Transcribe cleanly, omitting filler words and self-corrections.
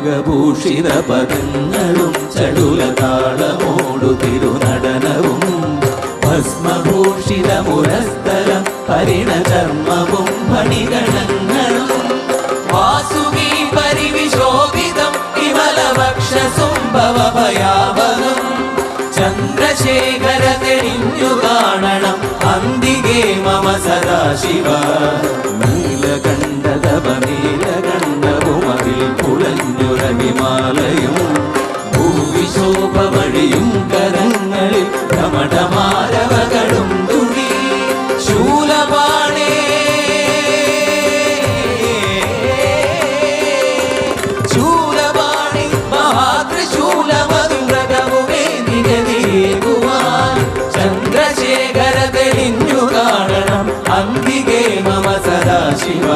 നാഗഭൂഷിത പദങ്ങളും ചടുലതാളമോടു തിരുനടനവും ഭസ്മഭൂഷിത മുരസ്ഥലം പരിണചർമ്മവും മണിഗണങ്ങളും വാസുകി പരിവിശോഭിതം വിമലവക്ഷസുംഭവഭയാവഹം ചന്ദ്രശേഖര തെളിഞ്ഞു കാണണം അന്തികേ മമ സദാശിവ നീലകണ്ഠതപനീലകണ്ഠവുമതിൽ പുളഞ്ഞുരവിമാലയും ഭൂവിശോഭ വഴിയും കരങ്ങളിൽ കമടമാരവകളും തുടി ശൂലപാണേ ശൂലപാണി മഹാത്രിശൂലമധുരകവുമേ നിഗതിയേകുവാൻ ചന്ദ്രശേഖര തെളിഞ്ഞു കാണണം അന്തികേ മമ സദാശിവ